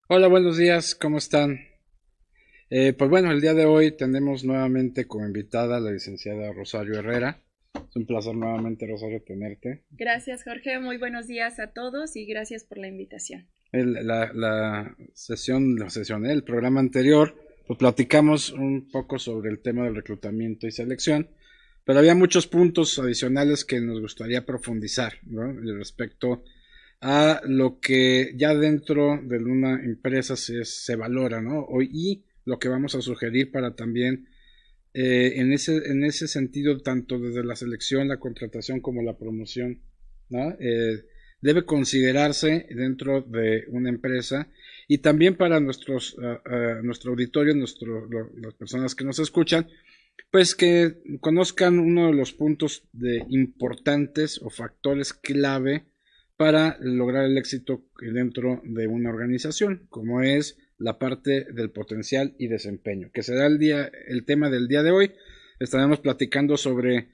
Hola, buenos días, ¿cómo están? Pues bueno, el día de hoy tenemos nuevamente como invitada a la licenciada Rosario Herrera. Es un placer nuevamente, Rosario, tenerte. Gracias, Jorge. Muy buenos días a todos y gracias por la invitación. El programa anterior, pues platicamos un poco sobre el tema del reclutamiento y selección, pero había muchos puntos adicionales que nos gustaría profundizar, ¿no? Respecto a lo que ya dentro de una empresa se valora, ¿no? Y lo que vamos a sugerir para también, en ese sentido, tanto desde la selección, la contratación como la promoción, ¿no? Debe considerarse dentro de una empresa y también para nuestro auditorio, las personas que nos escuchan, pues que conozcan uno de los puntos importantes o factores clave para lograr el éxito dentro de una organización, como es la parte del potencial y desempeño, que será el tema del día de hoy. Estaremos platicando sobre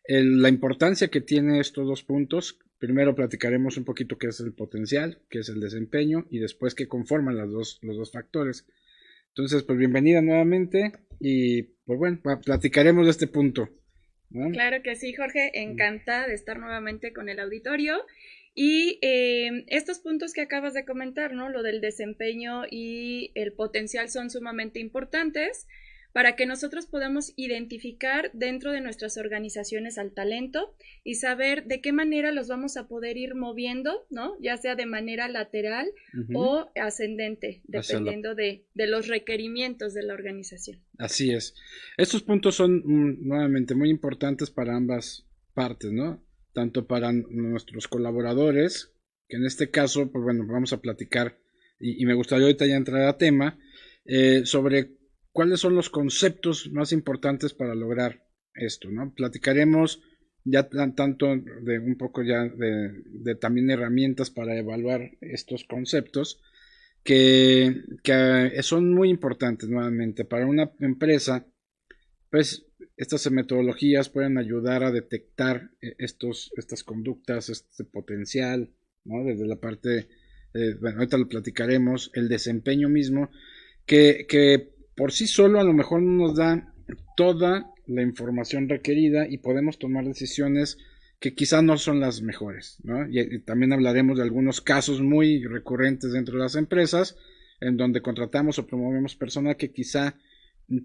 la importancia que tiene estos dos puntos. Primero platicaremos un poquito qué es el potencial, qué es el desempeño y después qué conforman los dos factores. Entonces, pues bienvenida nuevamente y pues bueno, platicaremos de este punto, ¿no? Claro que sí, Jorge. Encantada de estar nuevamente con el auditorio. Y estos puntos que acabas de comentar, ¿no? Lo del desempeño y el potencial son sumamente importantes para que nosotros podamos identificar dentro de nuestras organizaciones al talento y saber de qué manera los vamos a poder ir moviendo, ¿no? Ya sea de manera lateral Ujú. o ascendente, Hacia la dependiendo de los requerimientos de la organización. Así es. Estos puntos son nuevamente muy importantes para ambas partes, ¿no? Tanto para nuestros colaboradores, que en este caso, pues bueno, vamos a platicar y me gustaría ahorita ya entrar a tema sobre cuáles son los conceptos más importantes para lograr esto, ¿no? Platicaremos ya tanto de un poco ya de también herramientas para evaluar estos conceptos que son muy importantes nuevamente para una empresa. Pues estas metodologías pueden ayudar a detectar estas conductas, este potencial, ¿no? Desde la parte, bueno, ahorita lo platicaremos, el desempeño mismo, que por sí solo a lo mejor no nos da toda la información requerida y podemos tomar decisiones que quizá no son las mejores, ¿no? Y también hablaremos de algunos casos muy recurrentes dentro de las empresas en donde contratamos o promovemos personal que quizá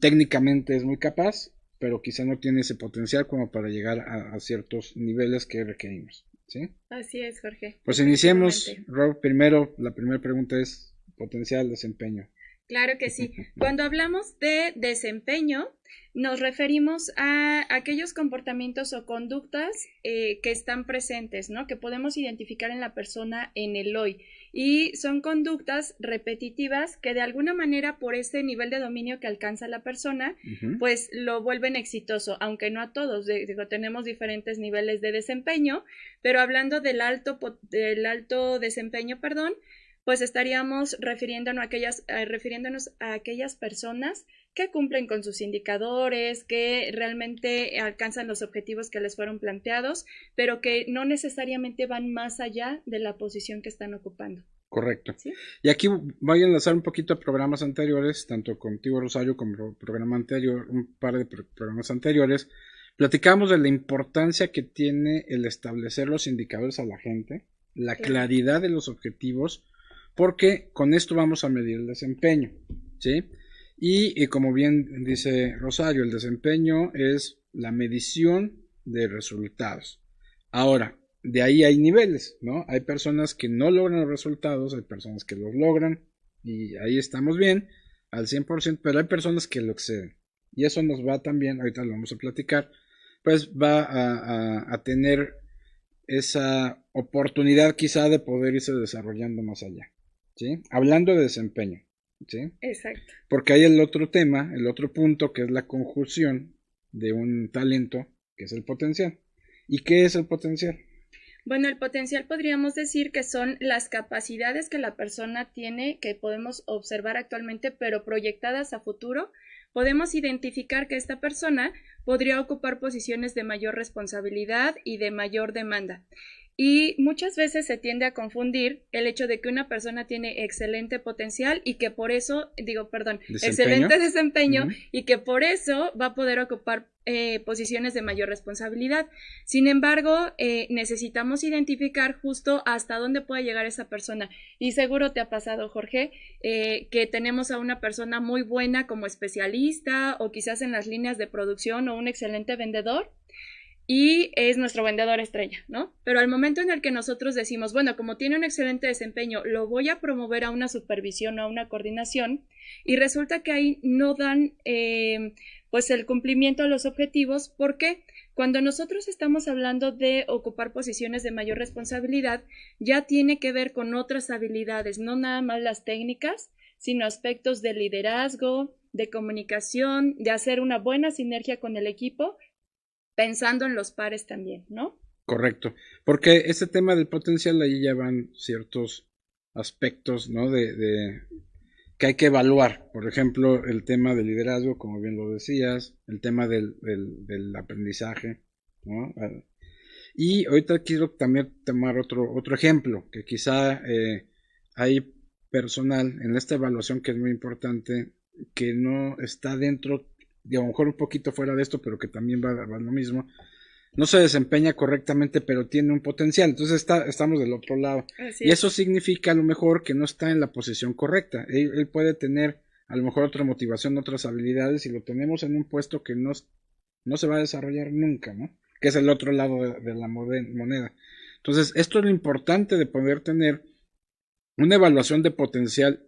técnicamente es muy capaz, pero quizá no tiene ese potencial como para llegar a ciertos niveles que requerimos, ¿sí? Así es, Jorge, Pues iniciemos, efectivamente. Rob. Primero, la primera pregunta es potencial, desempeño. Claro que sí. Cuando hablamos de desempeño, nos referimos a aquellos comportamientos o conductas que están presentes, ¿no? Que podemos identificar en la persona en el hoy. Y son conductas repetitivas que de alguna manera por este nivel de dominio que alcanza la persona, Ujú. pues lo vuelven exitoso, aunque no a todos. Digo, tenemos diferentes niveles de desempeño, pero hablando del alto desempeño, perdón, pues estaríamos refiriéndonos a aquellas personas que cumplen con sus indicadores, que realmente alcanzan los objetivos que les fueron planteados, pero que no necesariamente van más allá de la posición que están ocupando. Correcto. ¿Sí? Y aquí voy a enlazar un poquito a programas anteriores, tanto contigo, Rosario, como programa anterior, un par de programas anteriores. Platicamos de la importancia que tiene el establecer los indicadores a la gente, la Claro. claridad de los objetivos, porque con esto vamos a medir el desempeño, ¿sí? Y como bien dice Rosario, el desempeño es la medición de resultados. Ahora, de ahí hay niveles, ¿no? Hay personas que no logran los resultados, hay personas que los logran y ahí estamos bien al 100%, pero hay personas que lo exceden. Y eso nos va también, ahorita lo vamos a platicar, pues va a tener esa oportunidad quizá de poder irse desarrollando más allá, ¿sí? Hablando de desempeño, ¿sí? Exacto. Porque hay el otro tema, el otro punto que es la conjunción de un talento, que es el potencial. ¿Y qué es el potencial? Bueno, el potencial podríamos decir que son las capacidades que la persona tiene, que podemos observar actualmente, pero proyectadas a futuro. Podemos identificar que esta persona podría ocupar posiciones de mayor responsabilidad y de mayor demanda. Y muchas veces se tiende a confundir el hecho de que una persona tiene excelente potencial y que por eso, excelente desempeño y que por eso va a poder ocupar posiciones de mayor responsabilidad. Sin embargo, necesitamos identificar justo hasta dónde puede llegar esa persona. Y seguro te ha pasado, Jorge, que tenemos a una persona muy buena como especialista o quizás en las líneas de producción o un excelente vendedor, y es nuestro vendedor estrella, ¿no? Pero al momento en el que nosotros decimos, bueno, como tiene un excelente desempeño, lo voy a promover a una supervisión o a una coordinación, y resulta que ahí no dan pues el cumplimiento a los objetivos. ¿Por qué? Cuando nosotros estamos hablando de ocupar posiciones de mayor responsabilidad, ya tiene que ver con otras habilidades, no nada más las técnicas, sino aspectos de liderazgo, de comunicación, de hacer una buena sinergia con el equipo, pensando en los pares también, ¿no? Correcto, porque este tema del potencial, ahí ya van ciertos aspectos, ¿no? De que hay que evaluar. Por ejemplo, el tema del liderazgo, como bien lo decías, el tema del aprendizaje, ¿no? Y ahorita quiero también tomar otro ejemplo, que quizá hay personal en esta evaluación que es muy importante, que no está dentro, a lo mejor un poquito fuera de esto, pero que también va lo mismo. No se desempeña correctamente, pero tiene un potencial. Entonces estamos del otro lado. Y eso significa a lo mejor que no está en la posición correcta. Él puede tener a lo mejor otra motivación, otras habilidades, y lo tenemos en un puesto que no se va a desarrollar nunca, ¿no? Que es el otro lado de la moneda. Entonces, esto es lo importante de poder tener una evaluación de potencial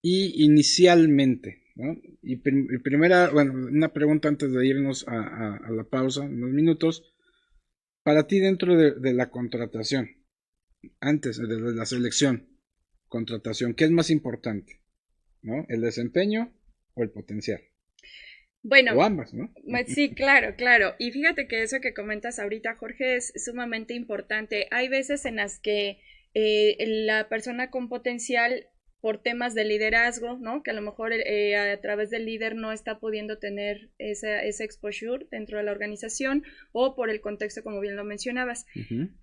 y inicialmente, ¿no? Y primera, bueno, una pregunta antes de irnos a la pausa, unos minutos. Para ti, dentro de la contratación, antes de la selección, contratación, ¿qué es más importante? ¿No? ¿El desempeño o el potencial? Bueno, o ambas, ¿no? Sí, claro, claro. Y fíjate que eso que comentas ahorita, Jorge, es sumamente importante. Hay veces en las que la persona con potencial, por temas de liderazgo, ¿no? Que a lo mejor a través del líder no está pudiendo tener esa exposure dentro de la organización, o por el contexto, como bien lo mencionabas.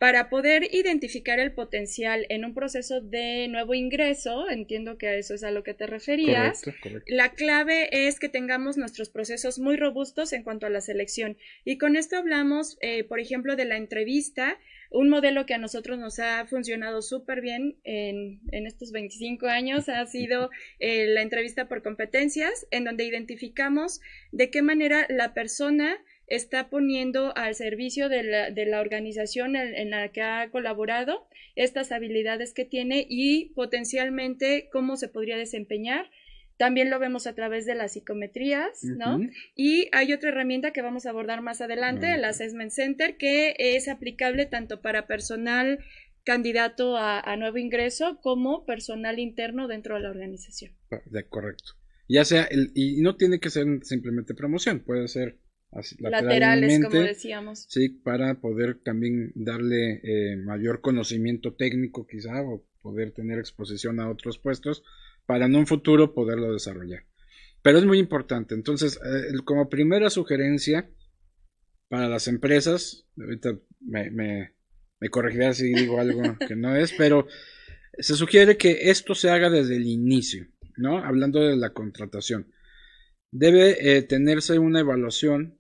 Para poder identificar el potencial en un proceso de nuevo ingreso, entiendo que a eso es a lo que te referías. Correcto. La clave es que tengamos nuestros procesos muy robustos en cuanto a la selección. Y con esto hablamos, por ejemplo, de la entrevista. Un modelo que a nosotros nos ha funcionado súper bien en estos 25 años ha sido la entrevista por competencias, en donde identificamos de qué manera la persona está poniendo al servicio de la organización en la que ha colaborado estas habilidades que tiene y potencialmente cómo se podría desempeñar. También lo vemos a través de las psicometrías, ¿no? Y hay otra herramienta que vamos a abordar más adelante, el Assessment Center, que es aplicable tanto para personal candidato a nuevo ingreso como personal interno dentro de la organización. Correcto. Ya sea, y no tiene que ser simplemente promoción, puede ser laterales, como decíamos. Sí, para poder también darle mayor conocimiento técnico quizá, o poder tener exposición a otros puestos, para en un futuro poderlo desarrollar. Pero es muy importante. Entonces, como primera sugerencia para las empresas, ahorita me corregirá si digo algo que no es, pero se sugiere que esto se haga desde el inicio, ¿no? Hablando de la contratación. Debe tenerse una evaluación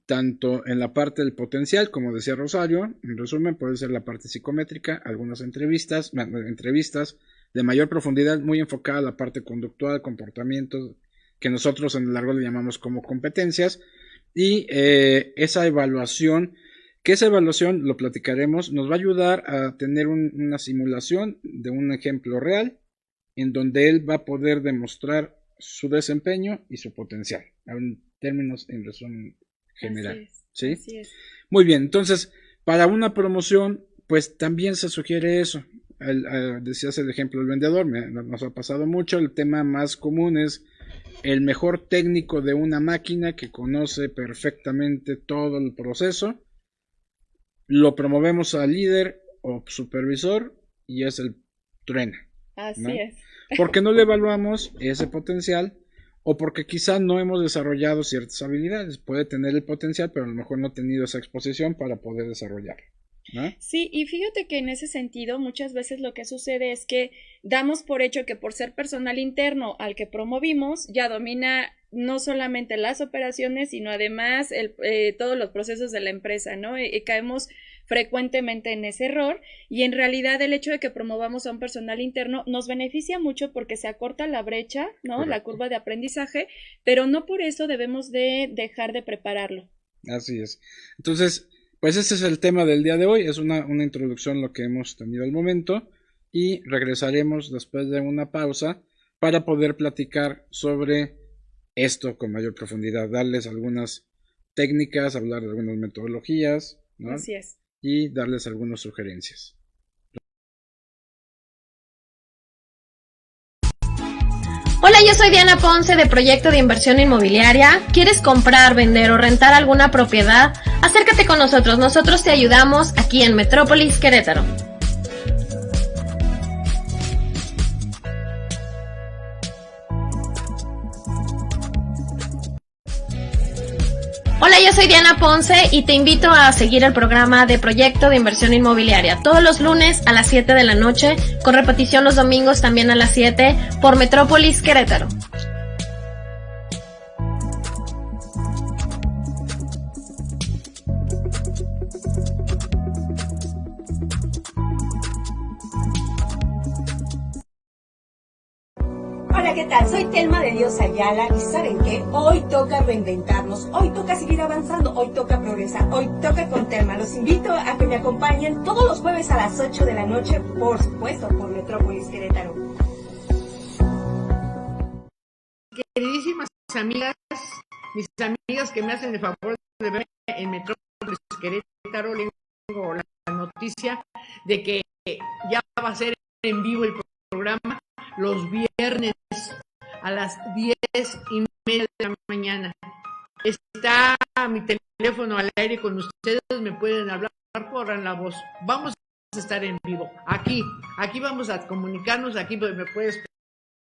tanto en la parte del potencial, como decía Rosario, en resumen puede ser la parte psicométrica, algunas entrevistas de mayor profundidad, muy enfocada a la parte conductual, comportamientos, que nosotros en el largo le llamamos como competencias, y esa evaluación, lo platicaremos, nos va a ayudar a tener una simulación de un ejemplo real, en donde él va a poder demostrar su desempeño y su potencial, en términos, en resumen general. ¿Sí? Así es. Muy bien, entonces, para una promoción, pues también se sugiere eso. Decías el ejemplo del vendedor, nos ha pasado mucho. El tema más común es el mejor técnico de una máquina que conoce perfectamente todo el proceso. Lo promovemos a líder o supervisor y es el truena. Así ¿no? es. Porque no le evaluamos ese potencial, o porque quizá no hemos desarrollado ciertas habilidades. Puede tener el potencial, pero a lo mejor no ha tenido esa exposición para poder desarrollarlo. ¿no? Sí, y fíjate que en ese sentido muchas veces lo que sucede es que damos por hecho que por ser personal interno al que promovimos ya domina no solamente las operaciones, sino además todos los procesos de la empresa, ¿no? Y caemos frecuentemente en ese error y en realidad el hecho de que promovamos a un personal interno nos beneficia mucho porque se acorta la brecha, ¿no? Correcto. La curva de aprendizaje, pero no por eso debemos de dejar de prepararlo. Así es. Entonces, pues ese es el tema del día de hoy, es una introducción lo que hemos tenido al momento y regresaremos después de una pausa para poder platicar sobre esto con mayor profundidad, darles algunas técnicas, hablar de algunas metodologías, ¿no? Así es. Y darles algunas sugerencias. Hola, yo soy Diana Ponce de Proyecto de Inversión Inmobiliaria. ¿Quieres comprar, vender o rentar alguna propiedad? Acércate con nosotros, nosotros te ayudamos aquí en Metrópolis, Querétaro. Hola, yo soy Diana Ponce y te invito a seguir el programa de Proyecto de Inversión Inmobiliaria todos los lunes a las 7 de la noche, con repetición los domingos también a las 7 por Metrópolis, Querétaro. Hola, ¿qué tal? Soy Telma de Dios Ayala y ¿saben qué? Hoy toca reinventarnos, hoy toca seguir avanzando, hoy toca progresar, hoy toca con Telma. Los invito a que me acompañen todos los jueves a las 8 de la noche, por supuesto, por Metrópolis Querétaro. Queridísimas amigas, mis amigas que me hacen el favor de verme en Metrópolis Querétaro, les tengo la noticia de que ya va a ser en vivo el programa los viernes a las 10:30 de la mañana. Está mi teléfono al aire con ustedes, me pueden hablar, corran la voz. Vamos a estar en vivo, aquí vamos a comunicarnos, aquí me puedes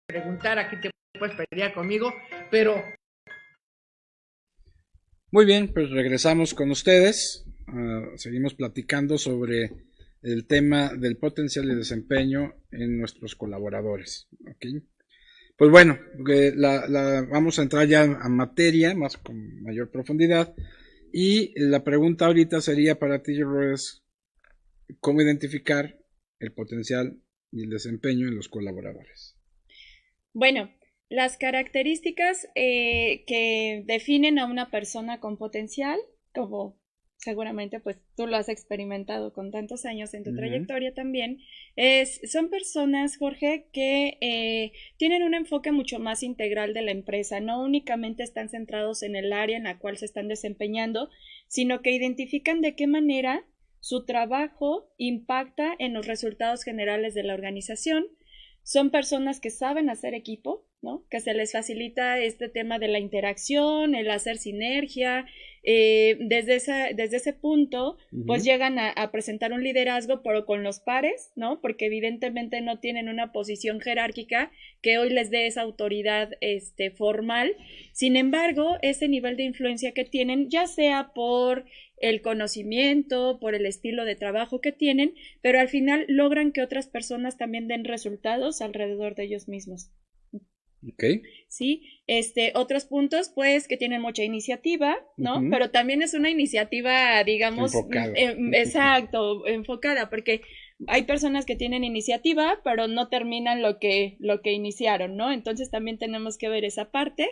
preguntar, aquí te puedes pelear conmigo, pero... Muy bien, pues regresamos con ustedes. Seguimos platicando sobre el tema del potencial y desempeño en nuestros colaboradores. ¿Okay? Pues bueno, vamos a entrar ya a materia, más con mayor profundidad. Y la pregunta ahorita sería para ti, Roes, ¿cómo identificar el potencial y el desempeño en los colaboradores? Bueno, las características que definen a una persona con potencial, como seguramente pues tú lo has experimentado con tantos años en tu trayectoria también, son personas, Jorge, que tienen un enfoque mucho más integral de la empresa, no únicamente están centrados en el área en la cual se están desempeñando, sino que identifican de qué manera su trabajo impacta en los resultados generales de la organización. Son personas que saben hacer equipo, ¿no? Que se les facilita este tema de la interacción, el hacer sinergia. Desde ese punto, pues llegan a presentar un liderazgo, pero con los pares, ¿no? Porque evidentemente no tienen una posición jerárquica que hoy les dé esa autoridad formal. Sin embargo, ese nivel de influencia que tienen, ya sea por el conocimiento, por el estilo de trabajo que tienen, pero al final logran que otras personas también den resultados alrededor de ellos mismos. Okay. Sí, otros puntos, pues, que tienen mucha iniciativa, ¿no? Pero también es una iniciativa, digamos, exacto, enfocada, porque hay personas que tienen iniciativa, pero no terminan lo que iniciaron, ¿no? Entonces también tenemos que ver esa parte.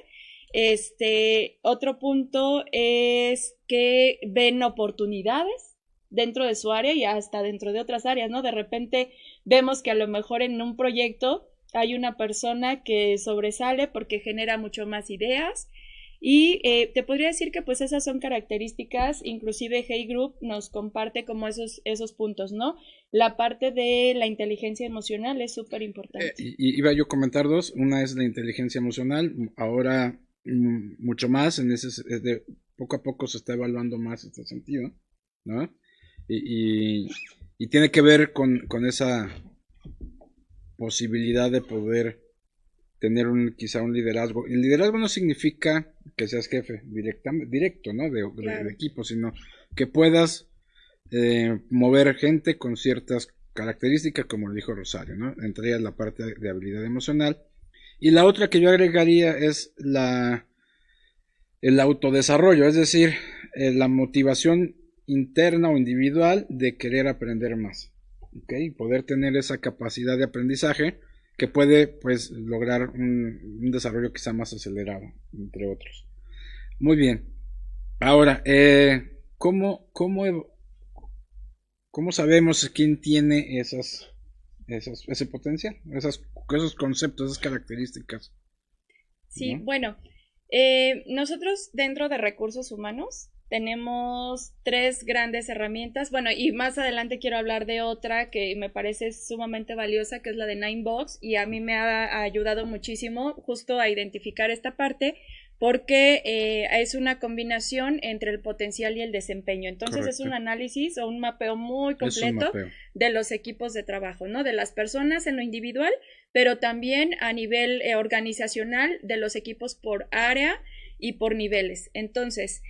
Otro punto es que ven oportunidades dentro de su área y hasta dentro de otras áreas, ¿no? De repente vemos que a lo mejor en un proyecto hay una persona que sobresale porque genera mucho más ideas y te podría decir que pues esas son características, inclusive Hey Group nos comparte como esos puntos, ¿no? La parte de la inteligencia emocional es súper importante. Iba yo a comentar dos, una es la inteligencia emocional, ahora mucho más, poco a poco se está evaluando más este sentido, ¿no? Y tiene que ver con esa posibilidad de poder tener quizá un liderazgo. El liderazgo no significa que seas jefe directo, ¿no? De equipo, sino que puedas mover gente con ciertas características, como lo dijo Rosario, ¿no? Entre ellas la parte de habilidad emocional. Y la otra que yo agregaría es el autodesarrollo, es decir, la motivación interna o individual de querer aprender más, ¿okay? Poder tener esa capacidad de aprendizaje que puede, pues, lograr un desarrollo quizá más acelerado, entre otros. Muy bien. Ahora, ¿cómo sabemos quién tiene ese potencial, esos conceptos, esas características? Sí, ¿No? bueno, nosotros dentro de recursos humanos tenemos 3 grandes herramientas. Bueno, y más adelante quiero hablar de otra que me parece sumamente valiosa, que es la de Ninebox, y a mí me ha ayudado muchísimo justo a identificar esta parte, porque es una combinación entre el potencial y el desempeño. Entonces Correcto. es un análisis o un mapeo muy Es un completo mapeo. de los equipos de trabajo, ¿no? De las personas en lo individual, pero también a nivel organizacional de los equipos por área y por niveles. Entonces,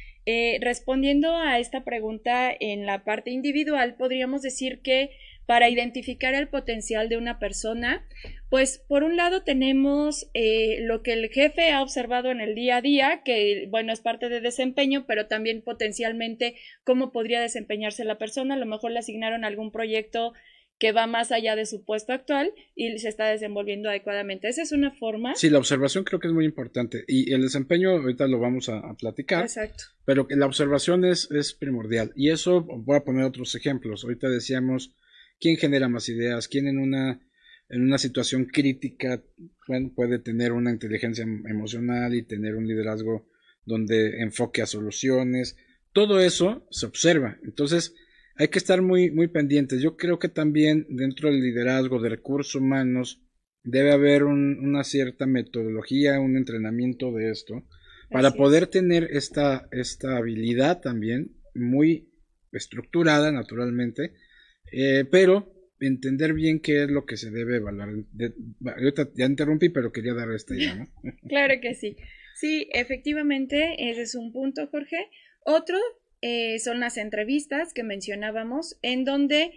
respondiendo a esta pregunta en la parte individual, podríamos decir que para identificar el potencial de una persona, pues por un lado tenemos lo que el jefe ha observado en el día a día, que bueno, es parte de desempeño, pero también potencialmente cómo podría desempeñarse la persona. A lo mejor le asignaron algún proyecto que va más allá de su puesto actual y se está desenvolviendo adecuadamente. Esa es una forma. Sí, la observación creo que es muy importante. Y el desempeño, ahorita lo vamos a platicar. Exacto. Pero que la observación es primordial. Y eso, voy a poner otros ejemplos. Ahorita decíamos, ¿quién genera más ideas? ¿Quién en una situación crítica, bueno, puede tener una inteligencia emocional y tener un liderazgo donde enfoque a soluciones? Todo eso se observa. Entonces, hay que estar muy, muy pendientes. Yo creo que también dentro del liderazgo de recursos humanos debe haber una cierta metodología, un entrenamiento de esto, para Así poder es. tener esta habilidad también muy estructurada, naturalmente, pero entender bien qué es lo que se debe evaluar. Ahorita ya interrumpí, pero quería dar esta idea, ¿no? Claro que sí. Sí, efectivamente, ese es un punto, Jorge. Otro son las entrevistas que mencionábamos, en donde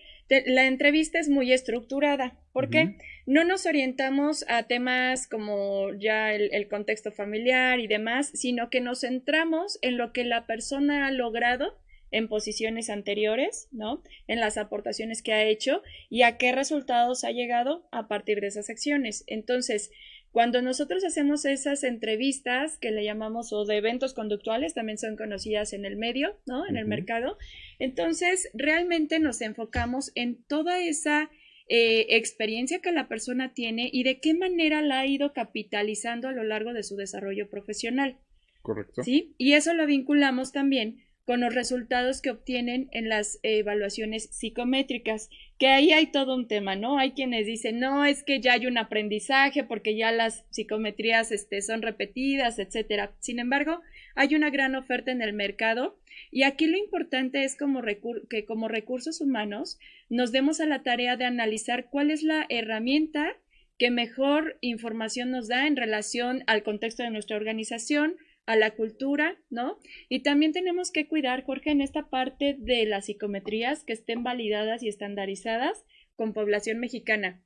la entrevista es muy estructurada. ¿Por qué? No nos orientamos a temas como ya el contexto familiar y demás, sino que nos centramos en lo que la persona ha logrado en posiciones anteriores, ¿no? En las aportaciones que ha hecho y a qué resultados ha llegado a partir de esas acciones. Entonces, cuando nosotros hacemos esas entrevistas que le llamamos o de eventos conductuales, también son conocidas en el medio, ¿no? En el mercado. Entonces, realmente nos enfocamos en toda esa experiencia que la persona tiene y de qué manera la ha ido capitalizando a lo largo de su desarrollo profesional. Correcto. ¿Sí? Y eso lo vinculamos también con los resultados que obtienen en las evaluaciones psicométricas, que ahí hay todo un tema, ¿no? Hay quienes dicen, no, es que ya hay un aprendizaje porque ya las psicometrías son repetidas, etcétera. Sin embargo, hay una gran oferta en el mercado y aquí lo importante es que como recursos humanos nos demos a la tarea de analizar cuál es la herramienta que mejor información nos da en relación al contexto de nuestra organización, a la cultura, ¿no? Y también tenemos que cuidar, Jorge, en esta parte de las psicometrías que estén validadas y estandarizadas con población mexicana,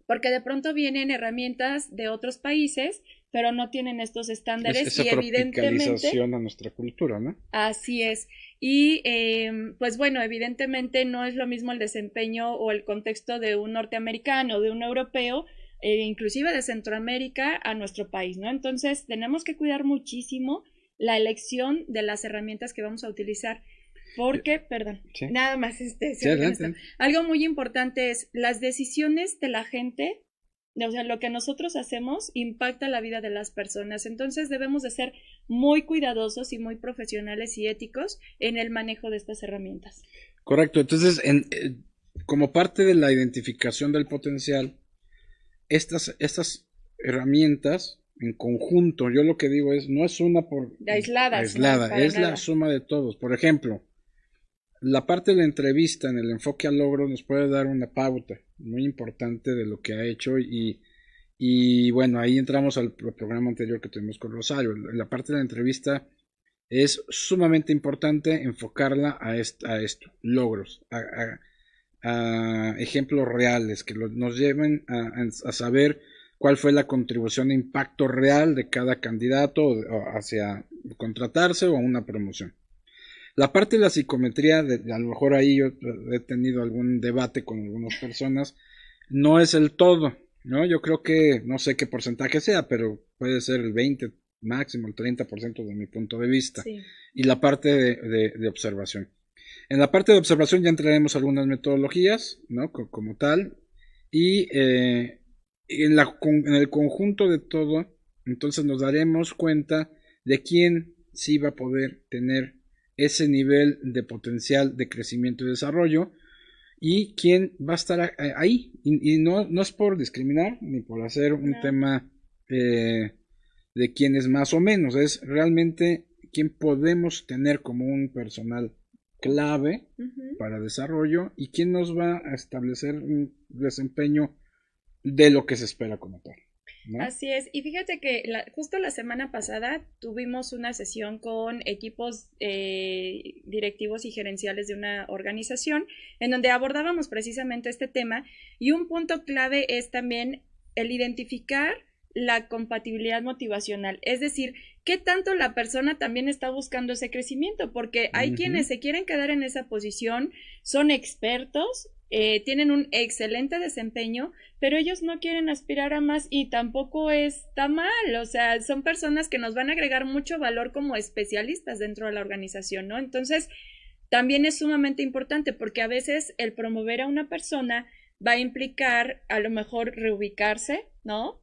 porque de pronto vienen herramientas de otros países, pero no tienen estos estándares Esa y evidentemente tropicalización a nuestra cultura, ¿no? así es. Y pues bueno, evidentemente no es lo mismo el desempeño o el contexto de un norteamericano, de un europeo, inclusive de Centroamérica a nuestro país, ¿no? Entonces tenemos que cuidar muchísimo la elección de las herramientas que vamos a utilizar. Porque, perdón, Sí. nada más Sí, adelante. algo muy importante es las decisiones de la gente, o sea, lo que nosotros hacemos impacta la vida de las personas. Entonces debemos de ser muy cuidadosos y muy profesionales y éticos en el manejo de estas herramientas. Correcto. Entonces, como parte de la identificación del potencial, estas herramientas en conjunto, yo lo que digo es, no es una Aisladas, ¿no? aislada, Para es nada. la suma de todos. Por ejemplo, la parte de la entrevista en el enfoque al logro nos puede dar una pauta muy importante de lo que ha hecho y bueno, ahí entramos al programa anterior que tuvimos con Rosario. En la parte de la entrevista es sumamente importante enfocarla a esto, logros, a ejemplos reales que nos lleven a saber cuál fue la contribución e impacto real de cada candidato hacia contratarse o a una promoción. La parte de la psicometría, a lo mejor ahí yo he tenido algún debate con algunas personas, no es el todo, ¿no? Yo creo que, no sé qué porcentaje sea, pero puede ser el 20, máximo el 30% de mi punto de vista. Sí. Y la parte de observación. En la parte de observación ya entraremos algunas metodologías, ¿no? Como tal. Y en el conjunto de todo, entonces nos daremos cuenta de quién sí va a poder tener ese nivel de potencial de crecimiento y desarrollo y quién va a estar ahí. Y no es por discriminar ni por hacer un tema de quién es más o menos, es realmente quién podemos tener como un personal clave para desarrollo y quién nos va a establecer un desempeño de lo que se espera como tal, ¿no? Así es, y fíjate que justo la semana pasada tuvimos una sesión con equipos directivos y gerenciales de una organización en donde abordábamos precisamente este tema, y un punto clave es también el identificar la compatibilidad motivacional, es decir, qué tanto la persona también está buscando ese crecimiento, porque hay quienes se quieren quedar en esa posición, son expertos, tienen un excelente desempeño, pero ellos no quieren aspirar a más y tampoco está mal, o sea, son personas que nos van a agregar mucho valor como especialistas dentro de la organización, ¿no? Entonces, también es sumamente importante porque a veces el promover a una persona va a implicar a lo mejor reubicarse, ¿no?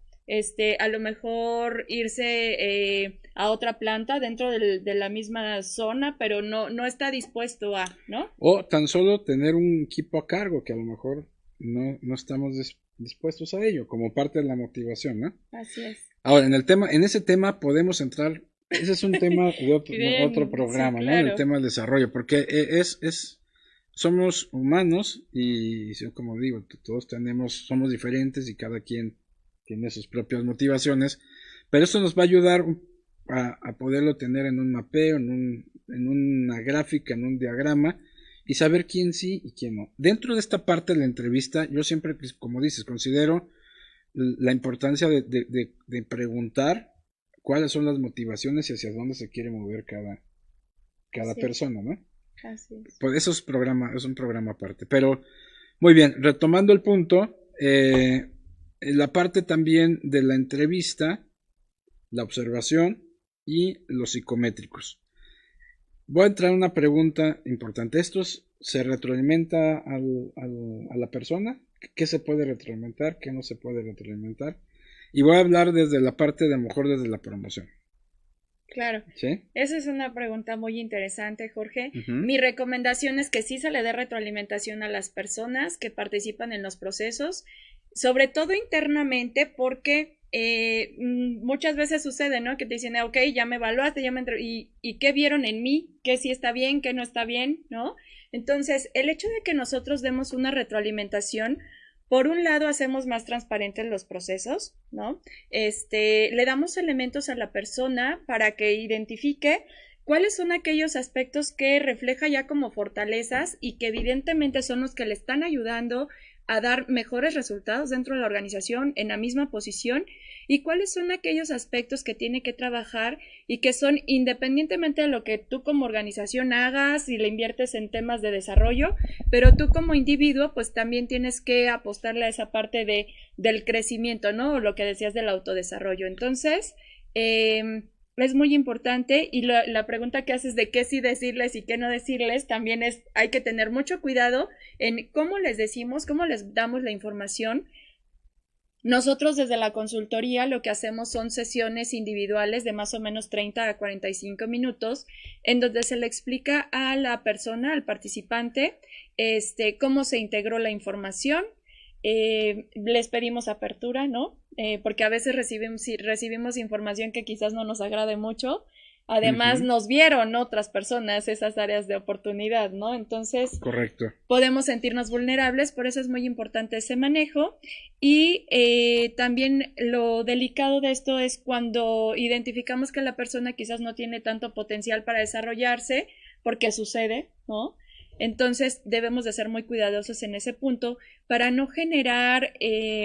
A lo mejor irse a otra planta dentro de la misma zona, pero no está dispuesto a, ¿no? O tan solo tener un equipo a cargo que a lo mejor no estamos dispuestos a ello, como parte de la motivación, ¿no? Así es. Ahora, en ese tema podemos entrar, ese es un tema de otro programa, sí, claro, ¿no? El tema del desarrollo, porque somos humanos y como digo, todos somos diferentes y cada quien tiene sus propias motivaciones, pero esto nos va a ayudar a poderlo tener en un mapeo, en una gráfica, en un diagrama, y saber quién sí y quién no. Dentro de esta parte de la entrevista, yo siempre, como dices, considero la importancia de preguntar cuáles son las motivaciones y hacia dónde se quiere mover cada persona, ¿no? Así es. Pues eso es un programa aparte. Pero, muy bien, retomando el punto, la parte también de la entrevista, la observación y los psicométricos. Voy a entrar en una pregunta importante. ¿Esto se retroalimenta a la persona? ¿Qué se puede retroalimentar? ¿Qué no se puede retroalimentar? Y voy a hablar desde la parte de a lo mejor desde la promoción. Claro. ¿Sí? Esa es una pregunta muy interesante, Jorge. Mi recomendación es que sí se le dé retroalimentación a las personas que participan en los procesos, sobre todo internamente, porque muchas veces sucede, ¿no? Que te dicen, ok, ya me evaluaste, ¿y qué vieron en mí? ¿Qué sí está bien? ¿Qué no está bien? ¿No? Entonces, el hecho de que nosotros demos una retroalimentación, por un lado, hacemos más transparentes los procesos, ¿no? Le damos elementos a la persona para que identifique cuáles son aquellos aspectos que refleja ya como fortalezas y que evidentemente son los que le están ayudando a dar mejores resultados dentro de la organización en la misma posición, y cuáles son aquellos aspectos que tiene que trabajar y que son independientemente de lo que tú como organización hagas y le inviertes en temas de desarrollo, pero tú como individuo pues también tienes que apostarle a esa parte del crecimiento, ¿no? O lo que decías del autodesarrollo. Entonces, es muy importante, y la pregunta que haces de qué sí decirles y qué no decirles también hay que tener mucho cuidado en cómo les decimos, cómo les damos la información. Nosotros desde la consultoría lo que hacemos son sesiones individuales de más o menos 30 a 45 minutos en donde se le explica a la persona, al participante, cómo se integró la información. Les pedimos apertura, ¿no? Porque a veces recibimos información que quizás no nos agrade mucho. Además, Ujú. nos vieron otras personas esas áreas de oportunidad, ¿no? Entonces, Correcto. podemos sentirnos vulnerables, por eso es muy importante ese manejo. Y también lo delicado de esto es cuando identificamos que la persona quizás no tiene tanto potencial para desarrollarse, porque sucede, ¿no? Entonces debemos de ser muy cuidadosos en ese punto para no generar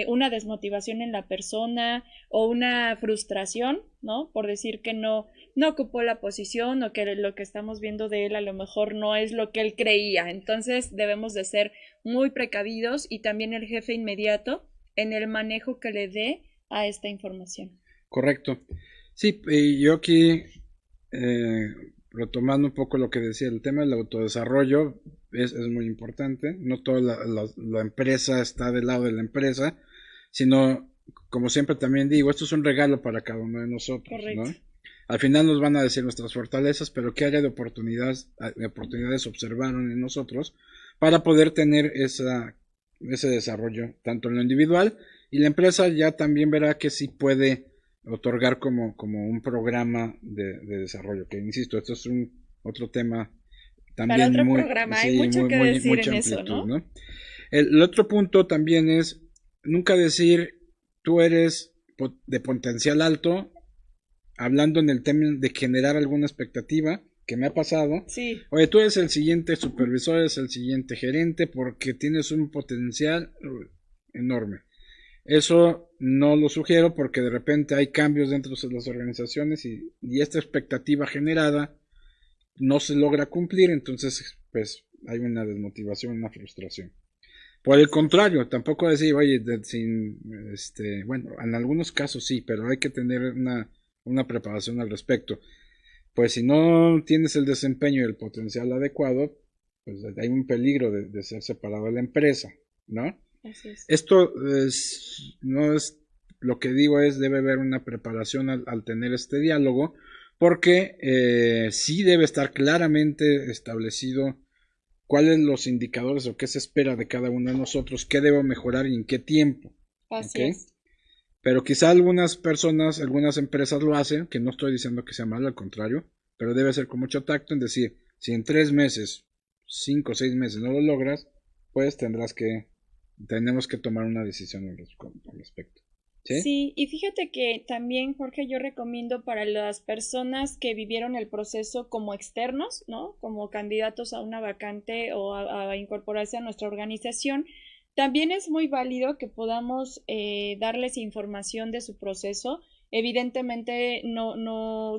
una desmotivación en la persona o una frustración, ¿no? Por decir que no ocupó la posición o que lo que estamos viendo de él a lo mejor no es lo que él creía. Entonces debemos de ser muy precavidos y también el jefe inmediato en el manejo que le dé a esta información. Correcto. Sí, yo aquí, eh, retomando un poco lo que decía, el tema del autodesarrollo es muy importante. No toda la empresa está del lado de la empresa, sino, como siempre también digo, esto es un regalo para cada uno de nosotros, ¿no? Correcto. Al final nos van a decir nuestras fortalezas, pero qué área de oportunidades observaron en nosotros para poder tener ese desarrollo, tanto en lo individual, y la empresa ya también verá que sí puede otorgar como un programa de desarrollo, que insisto, esto es otro tema Para también otro muy, programa hay sí, mucho que decir mucha en eso, amplitud, ¿no? ¿no? El otro punto también es nunca decir tú eres de potencial alto, hablando en el tema de generar alguna expectativa, que me ha pasado. Sí, Oye, tú eres el siguiente supervisor, eres el siguiente gerente porque tienes un potencial enorme. Eso no lo sugiero porque de repente hay cambios dentro de las organizaciones y esta expectativa generada no se logra cumplir, entonces pues hay una desmotivación, una frustración. Por el contrario, tampoco decir, oye, bueno, en algunos casos sí, pero hay que tener una preparación al respecto. Pues si no tienes el desempeño y el potencial adecuado, pues hay un peligro de ser separado de la empresa, ¿no? así es. Esto no es, lo que digo es, debe haber una preparación al tener este diálogo, porque sí debe estar claramente establecido cuáles los indicadores o qué se espera de cada uno de nosotros, qué debo mejorar y en qué tiempo. Así ¿Ok? es. Pero quizá algunas personas, algunas empresas lo hacen, que no estoy diciendo que sea malo, al contrario, pero debe ser con mucho tacto en decir, si en 3 meses, 5 o 6 meses no lo logras, pues tenemos que tomar una decisión al respecto. ¿Sí? Sí, y fíjate que también, Jorge, yo recomiendo para las personas que vivieron el proceso como externos, ¿no? Como candidatos a una vacante o a incorporarse a nuestra organización, también es muy válido que podamos darles información de su proceso. Evidentemente,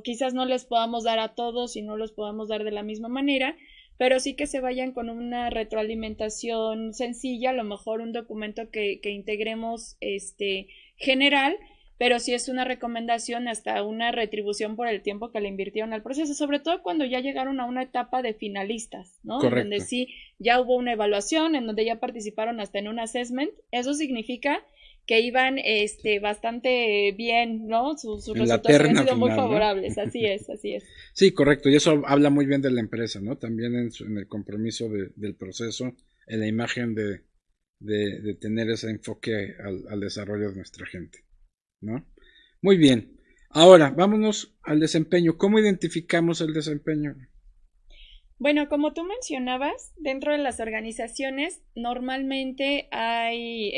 quizás no les podamos dar a todos y no los podamos dar de la misma manera, pero sí que se vayan con una retroalimentación sencilla, a lo mejor un documento que integremos, general, pero sí es una recomendación hasta una retribución por el tiempo que le invirtieron al proceso, sobre todo cuando ya llegaron a una etapa de finalistas, ¿no? En donde Correcto. sí ya hubo una evaluación, en donde ya participaron hasta en un assessment. Eso significa que iban bastante bien, ¿no? Sus En la resultados habían terna sido muy final, ¿no? favorables, así es, así es. Sí, correcto, y eso habla muy bien de la empresa, ¿no? También en el compromiso del proceso, en la imagen de tener ese enfoque al desarrollo de nuestra gente, ¿no? Muy bien. Ahora, vámonos al desempeño. ¿Cómo identificamos el desempeño? Bueno, como tú mencionabas, dentro de las organizaciones normalmente hay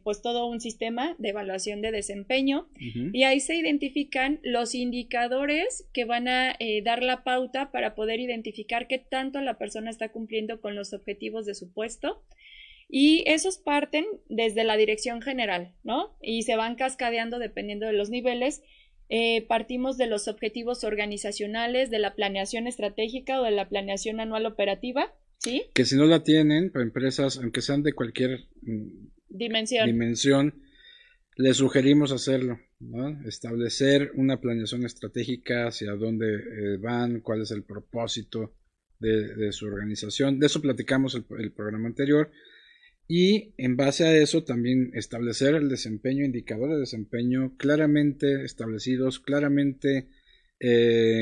pues todo un sistema de evaluación de desempeño Uh-huh. y ahí se identifican los indicadores que van a dar la pauta para poder identificar qué tanto la persona está cumpliendo con los objetivos de su puesto. Y esos parten desde la dirección general, ¿no? Y se van cascadeando dependiendo de los niveles. Partimos de los objetivos organizacionales, de la planeación estratégica o de la planeación anual operativa, ¿sí? Que si no la tienen, para empresas, aunque sean de cualquier Dimensión. dimensión, les sugerimos hacerlo, ¿no? Establecer una planeación estratégica hacia dónde van, cuál es el propósito de su organización. De eso platicamos el programa anterior. Y en base a eso también establecer el desempeño, indicadores de desempeño claramente establecidos, claramente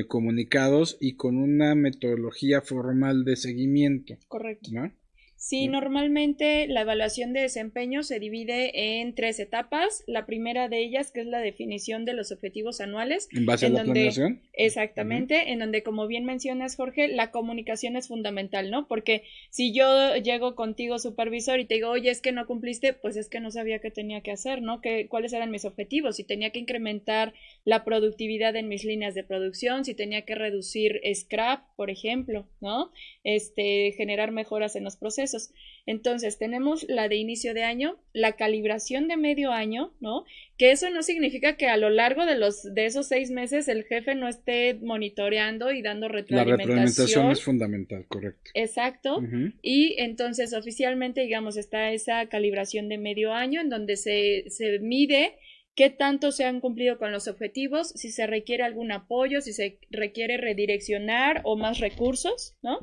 comunicados y con una metodología formal de seguimiento, Correcto. ¿no? Sí, normalmente la evaluación de desempeño se divide en 3 etapas. La primera de ellas, que es la definición de los objetivos anuales. ¿En base a la planeación? Exactamente, en donde, como bien mencionas, Jorge, la comunicación es fundamental, ¿no? Porque si yo llego contigo, supervisor, y te digo, oye, es que no cumpliste, pues es que no sabía qué tenía que hacer, ¿no? ¿Cuáles eran mis objetivos? Si tenía que incrementar la productividad en mis líneas de producción, si tenía que reducir scrap, por ejemplo, ¿no? Generar mejoras en los procesos. Entonces, tenemos la de inicio de año, la calibración de medio año, ¿no? Que eso no significa que a lo largo de esos 6 meses el jefe no esté monitoreando y dando retroalimentación. La retroalimentación es fundamental, correcto. Exacto. Y entonces, oficialmente, digamos, está esa calibración de medio año en donde se mide qué tanto se han cumplido con los objetivos, si se requiere algún apoyo, si se requiere redireccionar o más recursos, ¿no?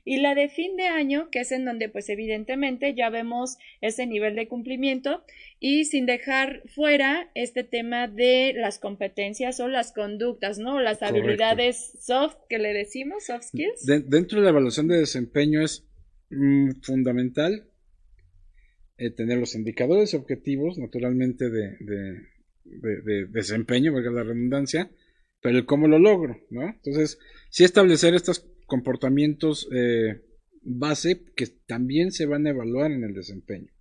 Y la de fin de año, que es en donde pues evidentemente ya vemos ese nivel de cumplimiento y sin dejar fuera este tema de las competencias o las conductas, ¿no? Las habilidades soft que le decimos, soft skills. Dentro de la evaluación de desempeño es fundamental tener los indicadores y objetivos, naturalmente de desempeño, valga la redundancia, pero el cómo lo logro, ¿no? Entonces, sí establecer estos comportamientos base que también se van a evaluar en el desempeño.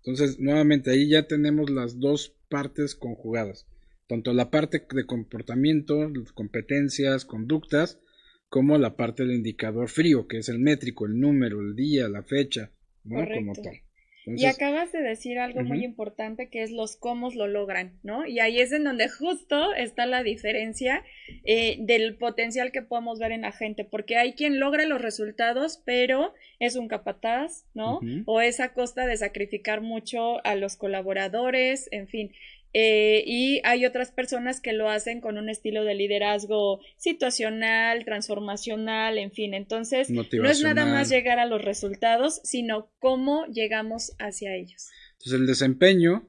Entonces, nuevamente, ahí ya tenemos las dos partes conjugadas, tanto la parte de comportamiento, competencias, conductas, como la parte del indicador frío, que es el métrico, el número, el día, la fecha, ¿no? Correcto. Como tal. Entonces, y acabas de decir algo muy importante que es los cómo lo logran, ¿no? Y ahí es en donde justo está la diferencia del potencial que podemos ver en la gente, porque hay quien logra los resultados, pero es un capataz, ¿no? O es a costa de sacrificar mucho a los colaboradores, en fin. Y hay otras personas que lo hacen con un estilo de liderazgo situacional, transformacional, en fin. Entonces, no es nada más llegar a los resultados, sino cómo llegamos hacia ellos. Entonces, el desempeño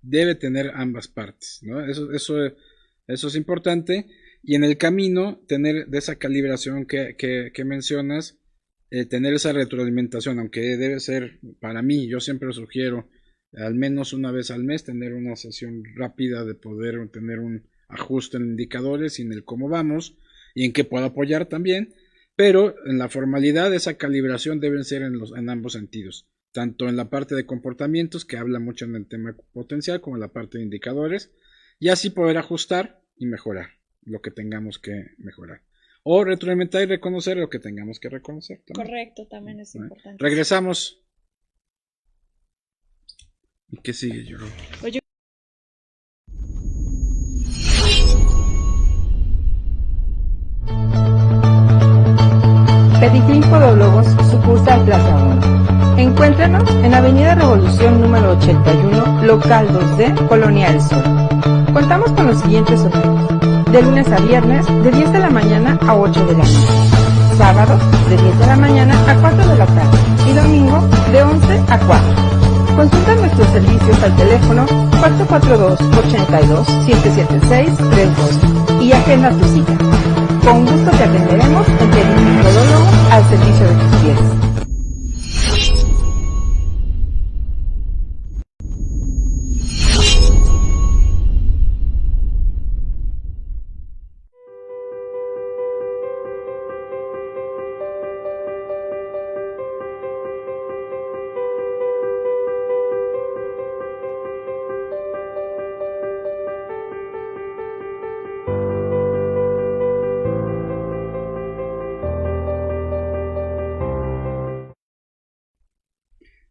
debe tener ambas partes, ¿no? Eso es importante. Y en el camino, tener de esa calibración que mencionas, tener esa retroalimentación, aunque debe ser, para mí, yo siempre sugiero, al menos una vez al mes tener una sesión rápida de poder tener un ajuste en indicadores y en el cómo vamos y en qué puedo apoyar también, pero en la formalidad esa calibración deben ser en ambos sentidos, tanto en la parte de comportamientos que habla mucho en el tema potencial como en la parte de indicadores, y así poder ajustar y mejorar lo que tengamos que mejorar o retroalimentar y reconocer lo que tengamos que reconocer también. Correcto, también es importante. Regresamos. ¿Y qué sigue, Yoro? Oye. Pediclin Podólogos, sucursal Plaza 1. Encuéntranos en Avenida Revolución número 81, local 2D, Colonia del Sol. Contamos con los siguientes horarios. De lunes a viernes, de 10 de la mañana a 8 de la noche. Sábados, de 10 de la mañana a 4 de la tarde. Y domingo, de 11 a 4. Consulta nuestros servicios al teléfono 442-82-776-32 y agenda tu cita. Con gusto te atenderemos en Pediclin Podólogo al servicio de tus pies.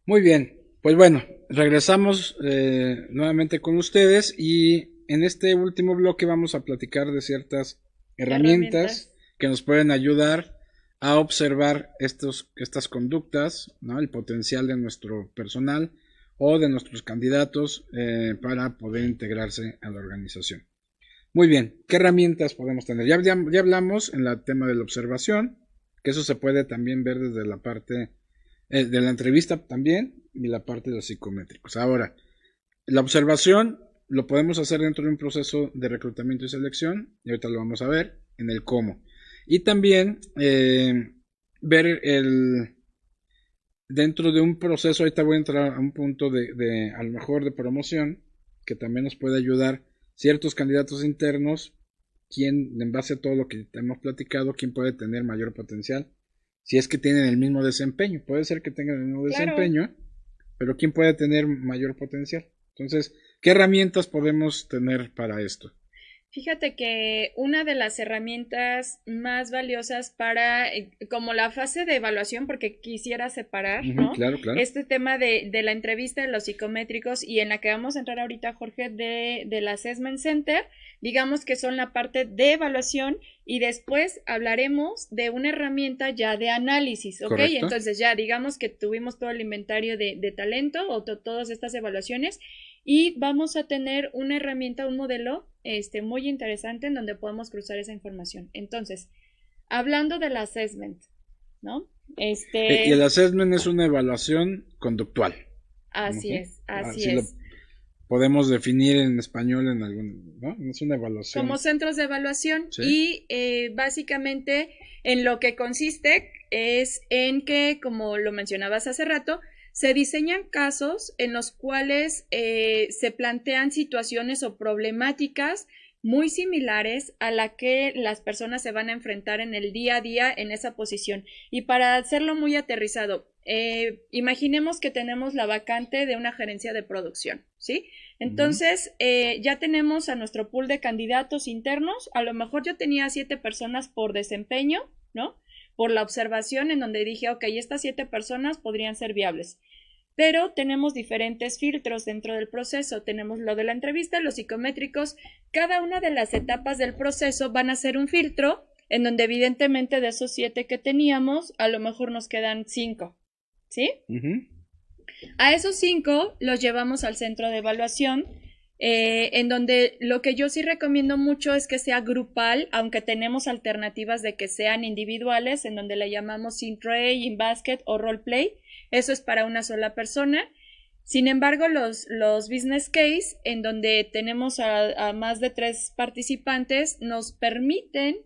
Muy bien, pues bueno, regresamos nuevamente con ustedes y en este último bloque vamos a platicar de ciertas herramientas que nos pueden ayudar a observar estas conductas, ¿no? El potencial de nuestro personal o de nuestros candidatos para poder integrarse a la organización. Muy bien, ¿qué herramientas podemos tener? Ya hablamos en el tema de la observación, que eso se puede también ver desde la parte de la entrevista también y la parte de los psicométricos. Ahora, la observación lo podemos hacer dentro de un proceso de reclutamiento y selección, y ahorita lo vamos a ver en el cómo. Y también ver dentro de un proceso, ahorita voy a entrar a un punto de a lo mejor de promoción, que también nos puede ayudar ciertos candidatos internos, quién, en base a todo lo que hemos platicado, quién puede tener mayor potencial, si es que tienen el mismo desempeño. Puede ser que tengan el mismo desempeño, pero quién puede tener mayor potencial. Entonces, ¿qué herramientas podemos tener para esto? Fíjate que una de las herramientas más valiosas para, como la fase de evaluación, porque quisiera separar, ¿no? Claro. Este tema de la entrevista de los psicométricos y en la que vamos a entrar ahorita, Jorge, de la Assessment Center, digamos que son la parte de evaluación y después hablaremos de una herramienta ya de análisis, ¿ok? Correcto. Entonces ya digamos que tuvimos todo el inventario de talento o todas estas evaluaciones y vamos a tener una herramienta, un modelo muy interesante en donde podemos cruzar esa información. Entonces, hablando del assessment, ¿no? Y el assessment es una evaluación conductual. Así es. Lo podemos definir en español en algún, ¿no? Es una evaluación. Como centros de evaluación, ¿sí? Y básicamente en lo que consiste es en que, como lo mencionabas hace rato, se diseñan casos en los cuales se plantean situaciones o problemáticas muy similares a la que las personas se van a enfrentar en el día a día en esa posición. Y para hacerlo muy aterrizado, imaginemos que tenemos la vacante de una gerencia de producción, ¿sí? Entonces, ya tenemos a nuestro pool de candidatos internos. A lo mejor yo tenía 7 personas por desempeño, ¿no? Por la observación en donde dije, ok, estas 7 personas podrían ser viables. Pero tenemos diferentes filtros dentro del proceso. Tenemos lo de la entrevista, los psicométricos. Cada una de las etapas del proceso van a ser un filtro en donde evidentemente de esos 7 que teníamos, a lo mejor nos quedan 5, ¿sí? A esos 5 los llevamos al centro de evaluación, en donde lo que yo sí recomiendo mucho es que sea grupal, aunque tenemos alternativas de que sean individuales, en donde le llamamos in-tray, in-basket o role-play. Eso es para una sola persona. Sin embargo, los business case, en donde tenemos a más de 3 participantes, nos permiten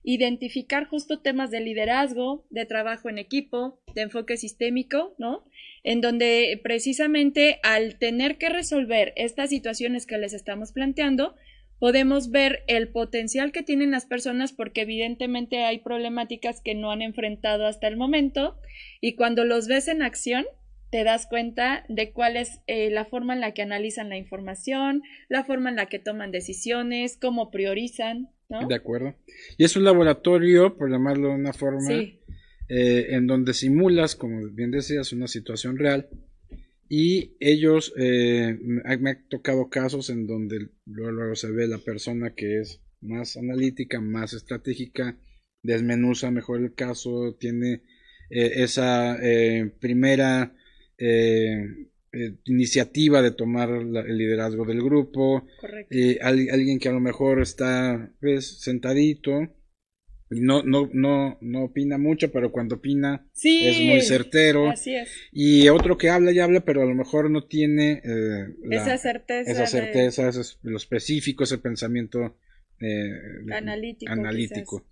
identificar justo temas de liderazgo, de trabajo en equipo, de enfoque sistémico, ¿no? En donde precisamente al tener que resolver estas situaciones que les estamos planteando, podemos ver el potencial que tienen las personas porque evidentemente hay problemáticas que no han enfrentado hasta el momento y cuando los ves en acción te das cuenta de cuál es la forma en la que analizan la información, la forma en la que toman decisiones, cómo priorizan, ¿no? De acuerdo. Y es un laboratorio, por llamarlo de una forma, en donde simulas, como bien decías, una situación real. Y ellos, me ha tocado casos en donde luego se ve la persona que es más analítica, más estratégica, desmenuza mejor el caso, tiene esa primera iniciativa de tomar el liderazgo del grupo. Correcto. Alguien que a lo mejor está sentadito y no opina mucho, pero cuando opina es muy certero. Así es. Y otro que habla y habla, pero a lo mejor no tiene esa certeza, ese es lo específico, ese pensamiento analítico.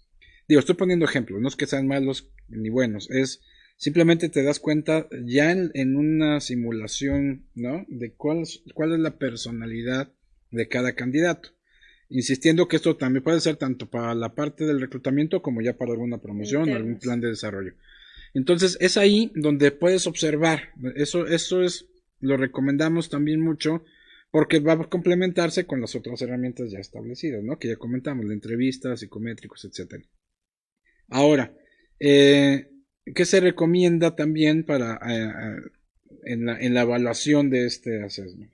Digo, estoy poniendo ejemplos, no es que sean malos ni buenos, es simplemente te das cuenta ya en una simulación, ¿no? De cuál es la personalidad de cada candidato. Insistiendo que esto también puede ser tanto para la parte del reclutamiento como ya para alguna promoción o algún plan de desarrollo. Entonces es ahí donde puedes observar, eso es, lo recomendamos también mucho porque va a complementarse con las otras herramientas ya establecidas, ¿no? Que ya comentamos, la entrevista, psicométricos, etcétera. Ahora, ¿qué se recomienda también para en la evaluación de este assessment?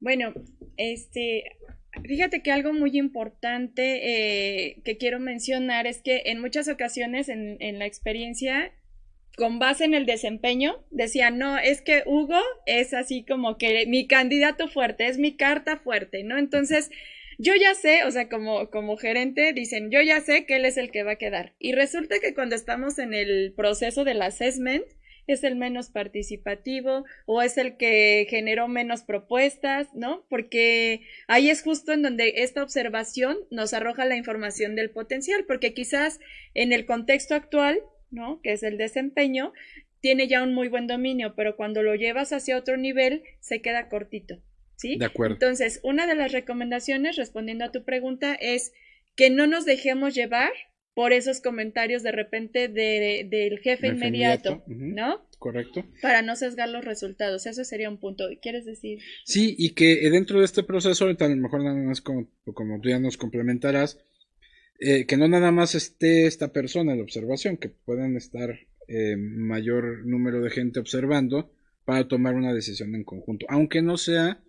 Bueno, fíjate que algo muy importante que quiero mencionar es que en muchas ocasiones en la experiencia, con base en el desempeño, decían, no, es que Hugo es así como que mi candidato fuerte, es mi carta fuerte, ¿no? Entonces, yo ya sé, o sea, como gerente, dicen, yo ya sé que él es el que va a quedar. Y resulta que cuando estamos en el proceso del assessment, es el menos participativo o es el que generó menos propuestas, ¿no? Porque ahí es justo en donde esta observación nos arroja la información del potencial, porque quizás en el contexto actual, ¿no? Que es el desempeño, tiene ya un muy buen dominio, pero cuando lo llevas hacia otro nivel, se queda cortito, ¿sí? De acuerdo. Entonces, una de las recomendaciones, respondiendo a tu pregunta, es que no nos dejemos llevar por esos comentarios de repente del jefe inmediato, ¿no? Correcto. Para no sesgar los resultados. Eso sería un punto. ¿Quieres decir? Sí, y que dentro de este proceso, ahorita a lo mejor nada más como tú ya nos complementarás, que no nada más esté esta persona en la observación, que puedan estar mayor número de gente observando para tomar una decisión en conjunto, aunque no sea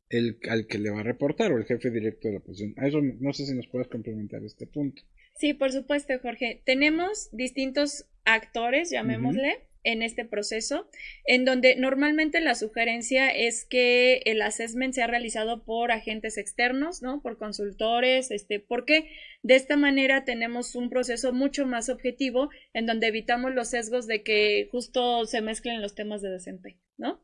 al que le va a reportar o el jefe directo de la posición. A eso no sé si nos puedes complementar este punto. Sí, por supuesto, Jorge. Tenemos distintos actores, llamémosle, en este proceso, en donde normalmente la sugerencia es que el assessment sea realizado por agentes externos, ¿no? Por consultores, porque de esta manera tenemos un proceso mucho más objetivo en donde evitamos los sesgos de que justo se mezclen los temas de desempeño, ¿no?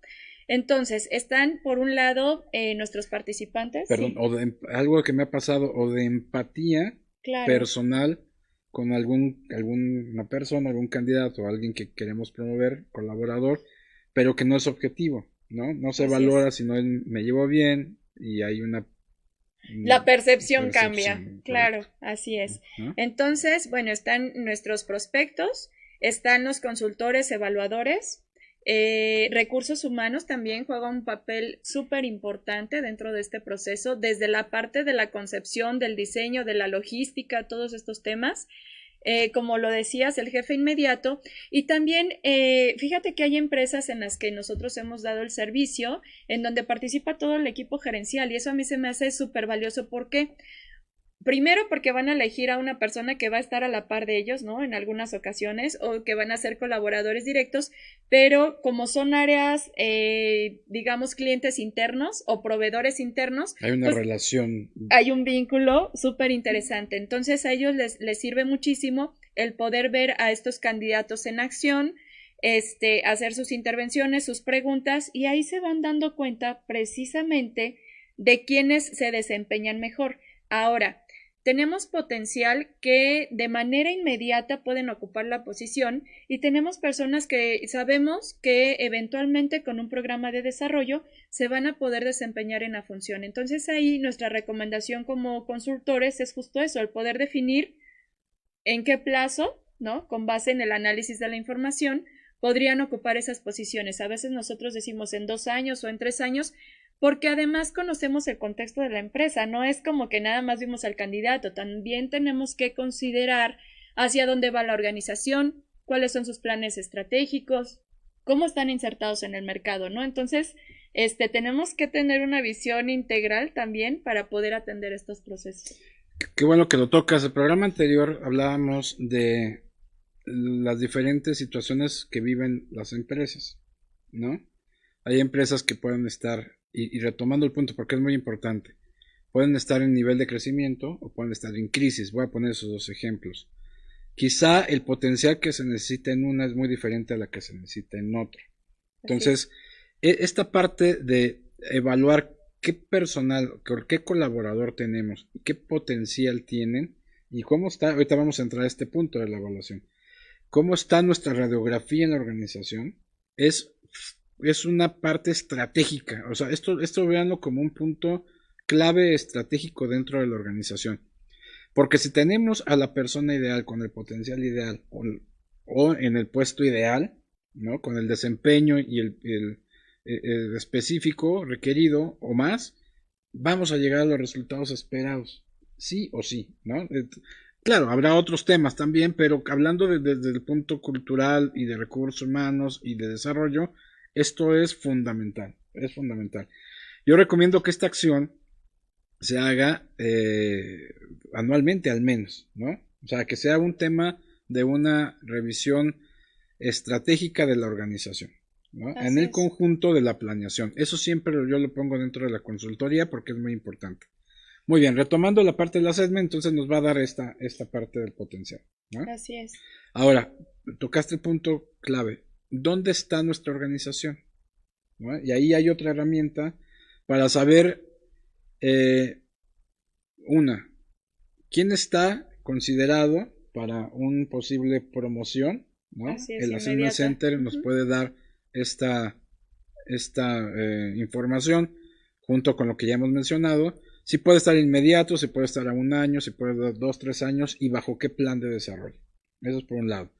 Entonces, están por un lado nuestros participantes. Perdón, ¿sí? Algo que me ha pasado, o de empatía personal con alguna persona, algún candidato, alguien que queremos promover, colaborador, pero que no es objetivo, ¿no? No se valora si no me llevo bien y hay la percepción cambia, claro, así es. Entonces, bueno, están nuestros prospectos, están los consultores evaluadores, recursos humanos también juega un papel súper importante dentro de este proceso, desde la parte de la concepción, del diseño, de la logística, todos estos temas. Como lo decías, el jefe inmediato, y también fíjate que hay empresas en las que nosotros hemos dado el servicio, en donde participa todo el equipo gerencial, y eso a mí se me hace súper valioso. ¿Por qué? Primero porque van a elegir a una persona que va a estar a la par de ellos, ¿no? En algunas ocasiones, o que van a ser colaboradores directos, pero como son áreas, digamos, clientes internos o proveedores internos, hay una relación. Hay un vínculo súper interesante. Entonces a ellos les sirve muchísimo el poder ver a estos candidatos en acción, hacer sus intervenciones, sus preguntas, y ahí se van dando cuenta precisamente de quiénes se desempeñan mejor. Ahora, tenemos potencial que de manera inmediata pueden ocupar la posición, y tenemos personas que sabemos que eventualmente con un programa de desarrollo se van a poder desempeñar en la función. Entonces ahí nuestra recomendación como consultores es justo eso, el poder definir en qué plazo, ¿no? Con base en el análisis de la información, podrían ocupar esas posiciones. A veces nosotros decimos en 2 años o en 3 años, porque además conocemos el contexto de la empresa, no es como que nada más vimos al candidato, también tenemos que considerar hacia dónde va la organización, cuáles son sus planes estratégicos, cómo están insertados en el mercado, ¿no? Entonces, tenemos que tener una visión integral también para poder atender estos procesos. Qué bueno que lo tocas. El programa anterior hablábamos de las diferentes situaciones que viven las empresas, ¿no? Hay empresas que pueden estar, y retomando el punto porque es muy importante, pueden estar en nivel de crecimiento o pueden estar en crisis. Voy a poner esos 2 ejemplos. Quizá el potencial que se necesita en una es muy diferente a la que se necesita en otra. Entonces, esta parte de evaluar qué personal, qué colaborador tenemos, qué potencial tienen y cómo está, ahorita vamos a entrar a este punto de la evaluación, cómo está nuestra radiografía en la organización, es una parte estratégica. O sea, esto véanlo como un punto clave estratégico dentro de la organización. Porque si tenemos a la persona ideal con el potencial ideal o en el puesto ideal, ¿no? Con el desempeño y el específico requerido o más, vamos a llegar a los resultados esperados, sí o sí, ¿no? Claro, habrá otros temas también, pero hablando desde el punto cultural y de recursos humanos y de desarrollo, esto es fundamental, es fundamental. Yo recomiendo que esta acción se haga anualmente al menos, ¿no? O sea, que sea un tema de una revisión estratégica de la organización, ¿no? En el conjunto de la planeación. Eso siempre yo lo pongo dentro de la consultoría porque es muy importante. Muy bien, retomando la parte del assessment, entonces nos va a dar esta parte del potencial, ¿no? Así es. Ahora, tocaste el punto clave. ¿Dónde está nuestra organización? ¿No? Y ahí hay otra herramienta para saber, ¿quién está considerado para una posible promoción, ¿no? Así es, El Assessment inmediata. Center nos puede dar esta información junto con lo que ya hemos mencionado. Si puede estar inmediato, si puede estar a 1 año, si puede dar 2, 3 años y bajo qué plan de desarrollo. Eso es por un lado.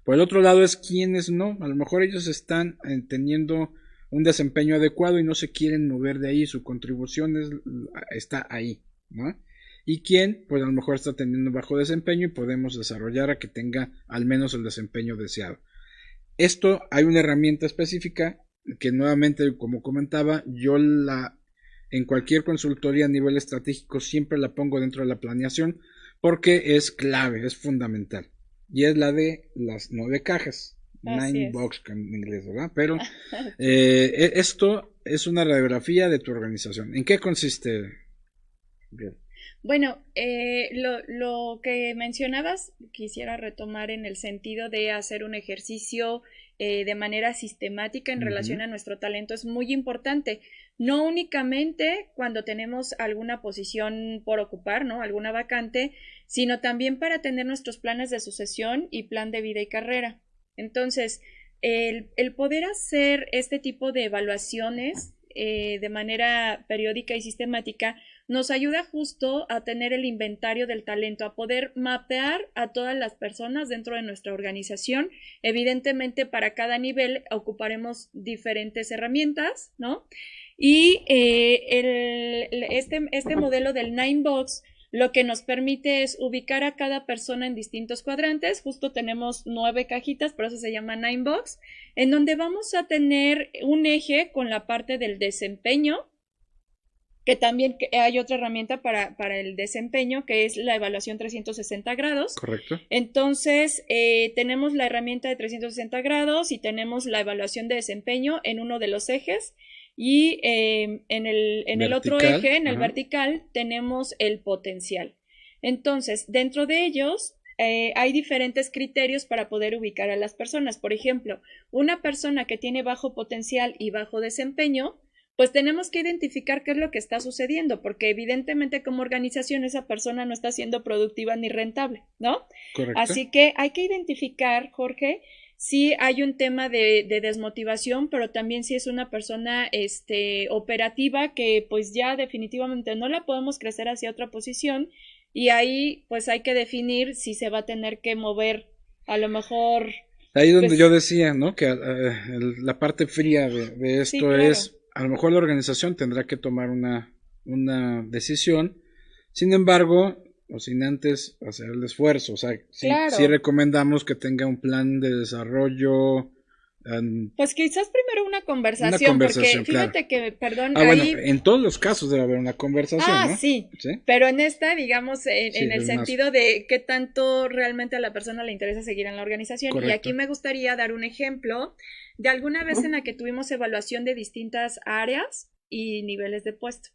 Por el otro lado es quienes no. A lo mejor ellos están teniendo un desempeño adecuado y no se quieren mover de ahí. Su contribución está ahí, ¿no? Y quien, pues a lo mejor está teniendo bajo desempeño y podemos desarrollar a que tenga al menos el desempeño deseado. Esto hay una herramienta específica que nuevamente, como comentaba, yo en cualquier consultoría a nivel estratégico siempre la pongo dentro de la planeación porque es clave, es fundamental. Y es la de las 9 cajas, 9 box en inglés, ¿verdad? Pero esto es una radiografía de tu organización. ¿En qué consiste? Bien. Bueno, lo que mencionabas quisiera retomar en el sentido de hacer un ejercicio de manera sistemática en relación a nuestro talento es muy importante. No únicamente cuando tenemos alguna posición por ocupar, ¿no? Alguna vacante, sino también para tener nuestros planes de sucesión y plan de vida y carrera. Entonces, el poder hacer este tipo de evaluaciones de manera periódica y sistemática nos ayuda justo a tener el inventario del talento, a poder mapear a todas las personas dentro de nuestra organización. Evidentemente, para cada nivel ocuparemos diferentes herramientas, ¿no? Y este modelo del 9 Box lo que nos permite es ubicar a cada persona en distintos cuadrantes. Justo tenemos 9 cajitas, por eso se llama 9 Box, en donde vamos a tener un eje con la parte del desempeño, que también hay otra herramienta para el desempeño, que es la evaluación 360 grados. Correcto. Entonces, tenemos la herramienta de 360 grados y tenemos la evaluación de desempeño en uno de los ejes. Y en el otro eje, en el vertical, tenemos el potencial. Entonces, dentro de ellos hay diferentes criterios para poder ubicar a las personas. Por ejemplo, una persona que tiene bajo potencial y bajo desempeño, pues tenemos que identificar qué es lo que está sucediendo, porque evidentemente como organización esa persona no está siendo productiva ni rentable, ¿no? Correcto. Así que hay que identificar, Jorge, si hay un tema de desmotivación, pero también si es una persona operativa que pues ya definitivamente no la podemos crecer hacia otra posición y ahí pues hay que definir si se va a tener que mover a lo mejor. Ahí donde pues, yo decía, ¿no? Que la parte fría de esto sí, claro. Es, a lo mejor la organización tendrá que tomar una decisión, sin embargo, o sin antes hacer el esfuerzo, o sea, sí recomendamos que tenga un plan de desarrollo. Pues quizás primero una conversación porque fíjate que, perdón, ahí... bueno, en todos los casos debe haber una conversación, ¿no? Sí, pero en esta, digamos, en el sentido de qué tanto realmente a la persona le interesa seguir en la organización. Correcto. Y aquí me gustaría dar un ejemplo de alguna vez en la que tuvimos evaluación de distintas áreas y niveles de puesto.